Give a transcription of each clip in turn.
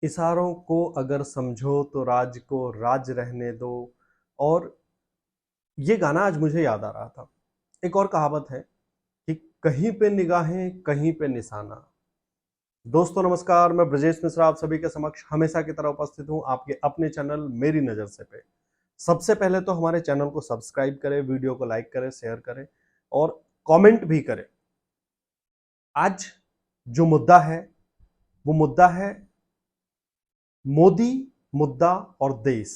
इशारों को अगर समझो तो राज को राज रहने दो। और ये गाना आज मुझे याद आ रहा था। एक और कहावत है कि कहीं पे निगाहें कहीं पे निशाना। दोस्तों नमस्कार, मैं ब्रजेश मिश्रा आप सभी के समक्ष हमेशा की तरह उपस्थित हूं आपके अपने चैनल मेरी नज़र से पे। सबसे पहले तो हमारे चैनल को सब्सक्राइब करें, वीडियो को लाइक करें, शेयर करें और कमेंट भी करें। आज जो मुद्दा है वो मुद्दा है मोदी, मुद्दा और देश।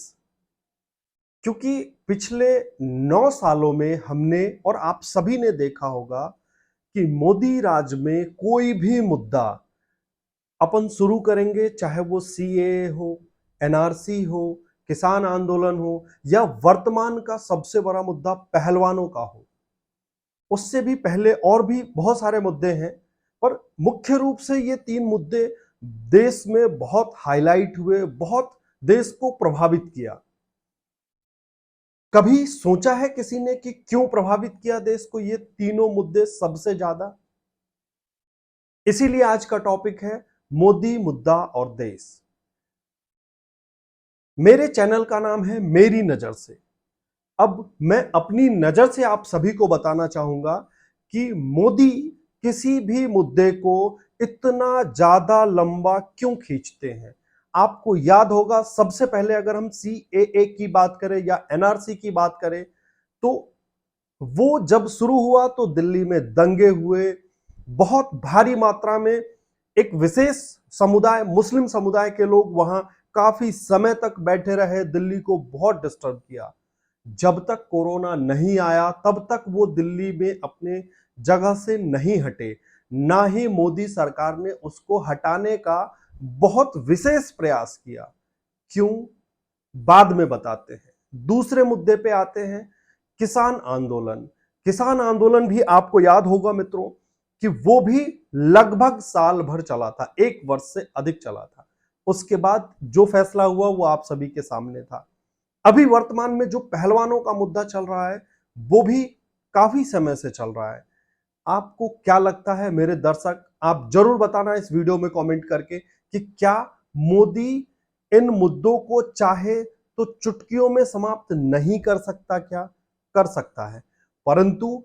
क्योंकि पिछले 9 सालों में हमने और आप सभी ने देखा होगा कि मोदी राज में कोई भी मुद्दा अपन शुरू करेंगे, चाहे वो सीए हो, एनआरसी हो, किसान आंदोलन हो या वर्तमान का सबसे बड़ा मुद्दा पहलवानों का हो, उससे भी पहले और भी बहुत सारे मुद्दे हैं। पर मुख्य रूप से ये 3 मुद्दे देश में बहुत हाईलाइट हुए, बहुत देश को प्रभावित किया। कभी सोचा है किसी ने कि क्यों प्रभावित किया देश को ये तीनों मुद्दे सबसे ज्यादा? इसीलिए आज का टॉपिक है मोदी, मुद्दा और देश। मेरे चैनल का नाम है मेरी नजर से। अब मैं अपनी नजर से आप सभी को बताना चाहूंगा कि मोदी किसी भी मुद्दे को इतना ज्यादा लंबा क्यों खींचते हैं। आपको याद होगा, सबसे पहले अगर हम सीएए की बात करें या एनआरसी की बात करें तो वो जब शुरू हुआ तो दिल्ली में दंगे हुए, बहुत भारी मात्रा में एक विशेष समुदाय, मुस्लिम समुदाय के लोग वहां काफी समय तक बैठे रहे, दिल्ली को बहुत डिस्टर्ब किया। जब तक कोरोना नहीं आया तब तक वो दिल्ली में अपने जगह से नहीं हटे, ना ही मोदी सरकार ने उसको हटाने का बहुत विशेष प्रयास किया। क्यों, बाद में बताते हैं। दूसरे मुद्दे पे आते हैं, किसान आंदोलन। किसान आंदोलन भी आपको याद होगा मित्रों कि वो भी लगभग साल भर चला था, 1 वर्ष से अधिक चला था। उसके बाद जो फैसला हुआ वो आप सभी के सामने था। अभी वर्तमान में जो पहलवानों का मुद्दा चल रहा है वो भी काफी समय से चल रहा है। आपको क्या लगता है मेरे दर्शक, आप जरूर बताना इस वीडियो में कमेंट करके कि क्या मोदी इन मुद्दों को चाहे तो चुटकियों में समाप्त नहीं कर सकता? क्या कर सकता है, परंतु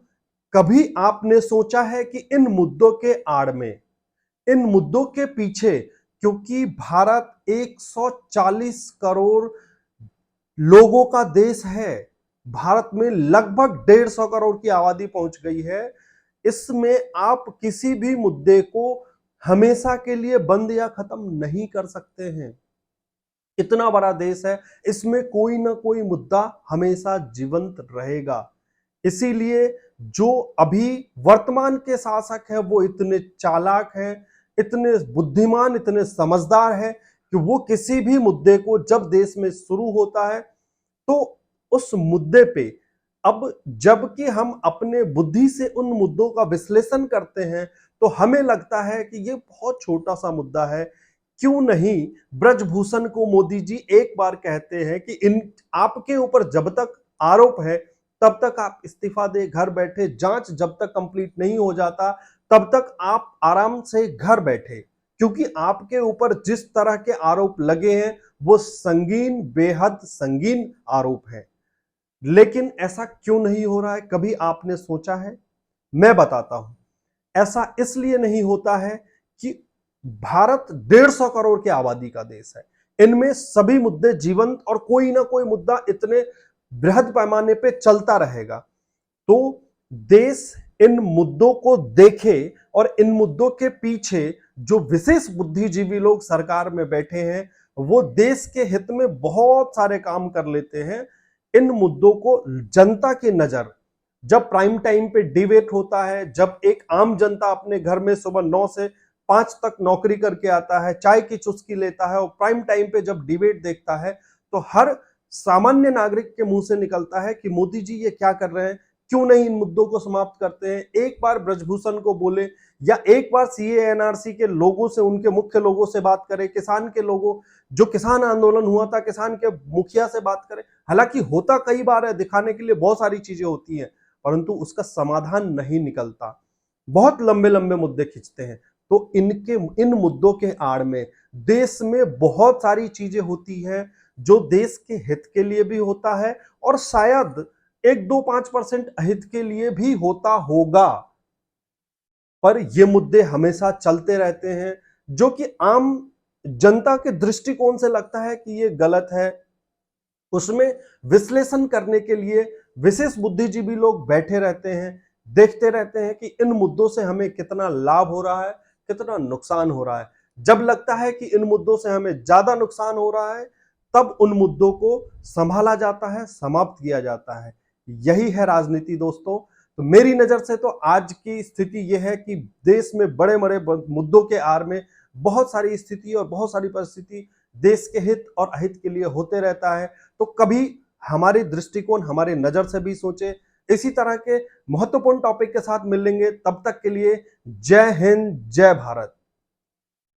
कभी आपने सोचा है कि इन मुद्दों के आड़ में, इन मुद्दों के पीछे, क्योंकि भारत 140 करोड़ लोगों का देश है, भारत में लगभग 150 करोड़ की आबादी पहुंच गई है, इसमें आप किसी भी मुद्दे को हमेशा के लिए बंद या खत्म नहीं कर सकते हैं। इतना बड़ा देश है, इसमें कोई ना कोई मुद्दा हमेशा जीवंत रहेगा। इसीलिए जो अभी वर्तमान के शासक है वो इतने चालाक हैं, इतने बुद्धिमान, इतने समझदार हैं कि वो किसी भी मुद्दे को जब देश में शुरू होता है तो उस मुद्दे पे, अब जबकि हम अपने बुद्धि से उन मुद्दों का विश्लेषण करते हैं तो हमें लगता है कि ये बहुत छोटा सा मुद्दा है। क्यों नहीं ब्रजभूषण को मोदी जी एक बार कहते हैं कि इन आपके ऊपर जब तक आरोप है तब तक आप इस्तीफा दे, घर बैठे, जांच जब तक कंप्लीट नहीं हो जाता तब तक आप आराम से घर बैठे, क्योंकि आपके ऊपर जिस तरह के आरोप लगे हैं वो संगीन, बेहद संगीन आरोप है। लेकिन ऐसा क्यों नहीं हो रहा है, कभी आपने सोचा है? मैं बताता हूं। ऐसा इसलिए नहीं होता है कि भारत 150 करोड़ की आबादी का देश है, इनमें सभी मुद्दे जीवंत और कोई ना कोई मुद्दा इतने बृहद पैमाने पे चलता रहेगा। तो देश इन मुद्दों को देखे और इन मुद्दों के पीछे जो विशेष बुद्धिजीवी लोग सरकार में बैठे हैं वो देश के हित में बहुत सारे काम कर लेते हैं। इन मुद्दों को जनता की नजर, जब प्राइम टाइम पे डिबेट होता है, जब एक आम जनता अपने घर में सुबह 9 से 5 तक नौकरी करके आता है, चाय की चुस्की लेता है और प्राइम टाइम पे जब डिबेट देखता है तो हर सामान्य नागरिक के मुंह से निकलता है कि मोदी जी ये क्या कर रहे हैं, क्यों नहीं इन मुद्दों को समाप्त करते हैं। एक बार ब्रजभूषण को बोले या एक बार सीए एनआरसी के लोगों से, उनके मुख्य लोगों से बात करें, किसान के लोगों, जो किसान आंदोलन हुआ था किसान के मुखिया से बात करें। हालांकि होता कई बार है, दिखाने के लिए बहुत सारी चीजें होती हैं, परंतु उसका समाधान नहीं निकलता, बहुत लंबे लंबे मुद्दे खींचते हैं। तो इन मुद्दों के आड़ में देश में बहुत सारी चीजें होती हैं जो देश के हित के लिए भी होता है और शायद 1-2-5% अहित के लिए भी होता होगा, पर ये मुद्दे हमेशा चलते रहते हैं जो कि आम जनता के दृष्टिकोण से लगता है कि ये गलत है। उसमें विश्लेषण करने के लिए विशेष बुद्धिजीवी लोग बैठे रहते हैं, देखते रहते हैं कि इन मुद्दों से हमें कितना लाभ हो रहा है, कितना नुकसान हो रहा है। जब लगता है कि इन मुद्दों से हमें ज्यादा नुकसान हो रहा है, तब उन मुद्दों को संभाला जाता है, समाप्त किया जाता है। यही है राजनीति दोस्तों। तो मेरी नजर से तो आज की स्थिति यह है कि देश में बड़े बड़े मुद्दों के आड़ में बहुत सारी स्थिति और बहुत सारी परिस्थिति देश के हित और अहित के लिए होते रहता है। तो कभी हमारी दृष्टिकोण, हमारे नजर से भी सोचे। इसी तरह के महत्वपूर्ण टॉपिक के साथ मिलेंगे, तब तक के लिए जय हिंद, जय भारत।